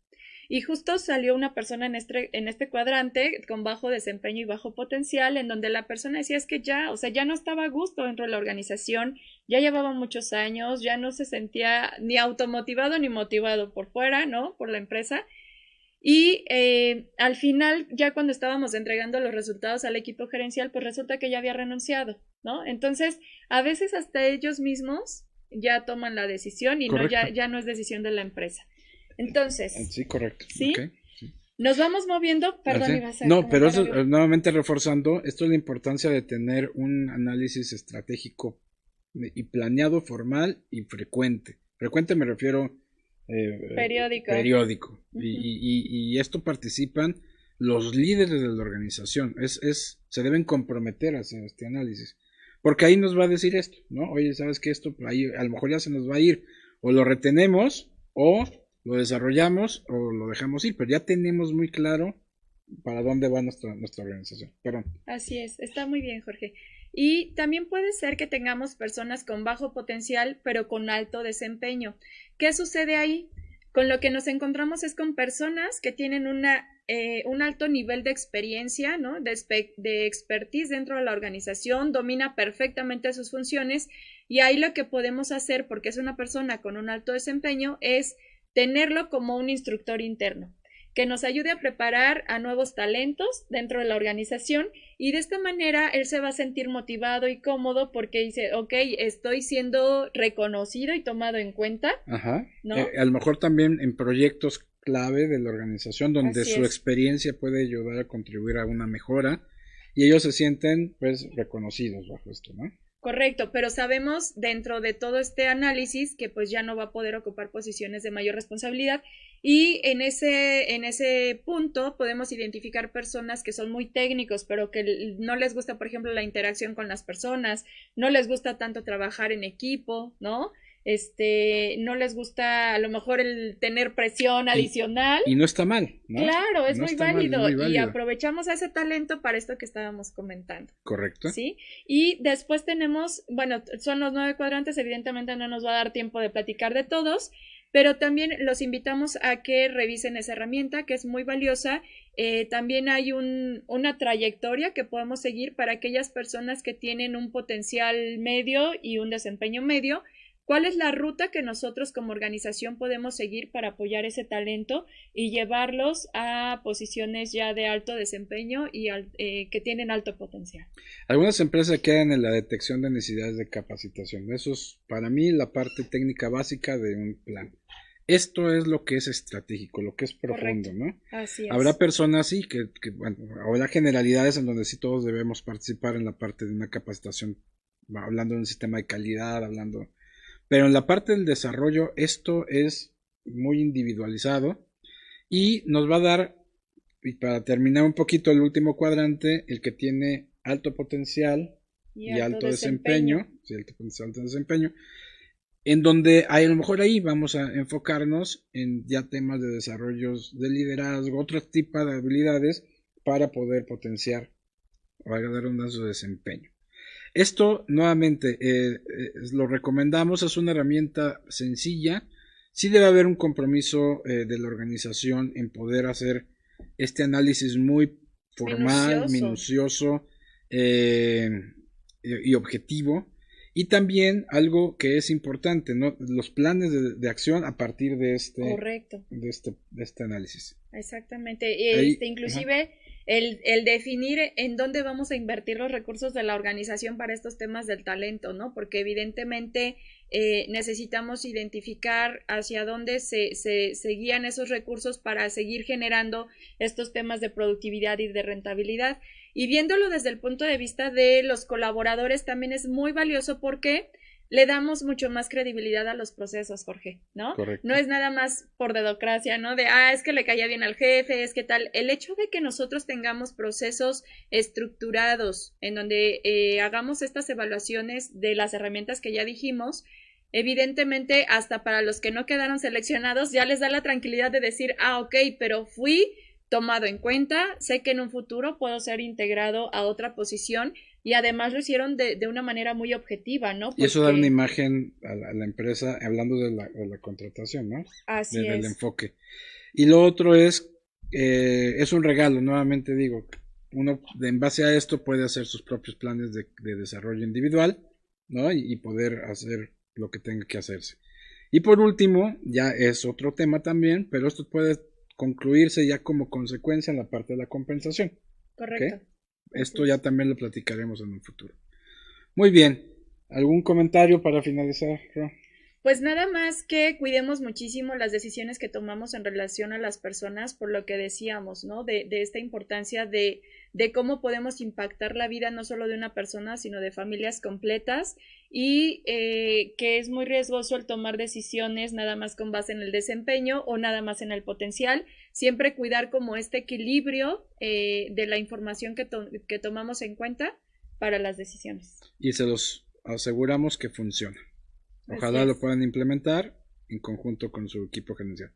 Y justo salió una persona en este cuadrante con bajo desempeño y bajo potencial, en donde la persona decía es que ya no estaba a gusto dentro de la organización, ya llevaba muchos años, ya no se sentía ni automotivado ni motivado por fuera, ¿no? Por la empresa. Y al final, ya cuando estábamos entregando los resultados al equipo gerencial, pues resulta que ya había renunciado, ¿no? Entonces, a veces hasta ellos mismos ya toman la decisión y no, ya no es decisión de la empresa. Entonces, sí, correcto. ¿sí? Okay, sí. Nos vamos moviendo, perdón, ibas a no, pero eso, nuevamente reforzando, esto es la importancia de tener un análisis estratégico y planeado, formal y frecuente. Frecuente me refiero periódico. Y esto participan los líderes de la organización. Se deben comprometer a hacer este análisis. Porque ahí nos va a decir esto, ¿no? Oye, ¿sabes qué? Esto ahí a lo mejor ya se nos va a ir. O lo retenemos o lo desarrollamos o lo dejamos ir, pero ya tenemos muy claro para dónde va nuestra organización. Perdón. Así es, está muy bien, Jorge. Y también puede ser que tengamos personas con bajo potencial, pero con alto desempeño. ¿Qué sucede ahí? Con lo que nos encontramos es con personas que tienen un alto nivel de experiencia, ¿no? De expertise dentro de la organización, domina perfectamente sus funciones y ahí lo que podemos hacer, porque es una persona con un alto desempeño, es tenerlo como un instructor interno. que nos ayude a preparar a nuevos talentos dentro de la organización, y de esta manera él se va a sentir motivado y cómodo porque dice, ok, estoy siendo reconocido y tomado en cuenta. Ajá. ¿No? A lo mejor también en proyectos clave de la organización donde Así su es. experiencia puede ayudar a contribuir a una mejora y ellos se sienten pues reconocidos bajo esto, ¿no? Correcto, pero sabemos dentro de todo este análisis que pues ya no va a poder ocupar posiciones de mayor responsabilidad, y en ese punto podemos identificar personas que son muy técnicos, pero que no les gusta, por ejemplo, la interacción con las personas, no les gusta tanto trabajar en equipo, ¿no? No les gusta a lo mejor el tener presión adicional. Y no está mal, ¿no? Claro, es No muy está mal, válido, es muy y válido. aprovechamos ese talento para esto que estábamos comentando. Correcto. ¿Sí? Y después tenemos, bueno, son los 9 cuadrantes, evidentemente no nos va a dar tiempo de platicar de todos, pero también los invitamos a que revisen esa herramienta que es muy valiosa. También hay una trayectoria que podemos seguir para aquellas personas que tienen un potencial medio y un desempeño medio. ¿Cuál es la ruta que nosotros como organización podemos seguir para apoyar ese talento y llevarlos a posiciones ya de alto desempeño y que tienen alto potencial? Algunas empresas quedan en la detección de necesidades de capacitación. Eso es para mí la parte técnica básica de un plan. Esto es lo que es estratégico, lo que es profundo, Correcto. ¿no? Así es. Habrá personas sí que bueno, habrá generalidades en donde sí todos debemos participar en la parte de una capacitación, hablando de un sistema de calidad, pero en la parte del desarrollo esto es muy individualizado y nos va a dar, y para terminar un poquito el último cuadrante, el que tiene alto potencial y alto desempeño, sí, alto potencial, alto desempeño, en donde a lo mejor ahí vamos a enfocarnos en ya temas de desarrollos de liderazgo, otro tipo de habilidades para poder potenciar o agradar su desempeño. Esto nuevamente lo recomendamos, es una herramienta sencilla. Sí debe haber un compromiso de la organización en poder hacer este análisis muy formal, minucioso y objetivo. Y también algo que es importante, ¿no? Los planes de acción a partir de Correcto. de este análisis. Exactamente. Inclusive Ajá. el definir en dónde vamos a invertir los recursos de la organización para estos temas del talento, ¿no? Porque evidentemente necesitamos identificar hacia dónde se guían esos recursos para seguir generando estos temas de productividad y de rentabilidad. Y viéndolo desde el punto de vista de los colaboradores también es muy valioso porque le damos mucho más credibilidad a los procesos, Jorge, ¿no? Correcto. No es nada más por dedocracia, ¿no? De, es que le caía bien al jefe, es que tal. El hecho de que nosotros tengamos procesos estructurados en donde hagamos estas evaluaciones de las herramientas que ya dijimos, evidentemente hasta para los que no quedaron seleccionados ya les da la tranquilidad de decir, ok, pero fui tomado en cuenta, sé que en un futuro puedo ser integrado a otra posición, y además lo hicieron de una manera muy objetiva, ¿no? Porque... Y eso da una imagen a la empresa, hablando de la contratación, ¿no? Así del es. enfoque. Y lo otro es un regalo, nuevamente digo, uno en base a esto puede hacer sus propios planes de desarrollo individual, ¿no? Y poder hacer lo que tenga que hacerse. Y por último, ya es otro tema también, pero esto puede concluirse ya como consecuencia en la parte de la compensación. Correcto. ¿Okay? Esto ya también lo platicaremos en un futuro. Muy bien. ¿Algún comentario para finalizar, Ro? Pues nada más que cuidemos muchísimo las decisiones que tomamos en relación a las personas, por lo que decíamos, ¿no? De esta importancia de cómo podemos impactar la vida no solo de una persona, sino de familias completas, y que es muy riesgoso el tomar decisiones nada más con base en el desempeño o nada más en el potencial. Siempre cuidar como este equilibrio de la información que tomamos en cuenta para las decisiones. Y se los aseguramos que funciona. Ojalá lo puedan implementar en conjunto con su equipo gerencial.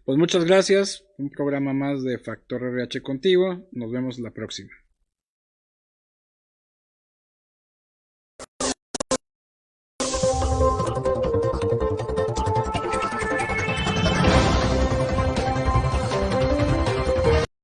Pues muchas gracias. Un programa más de Factor RH contigo. Nos vemos la próxima.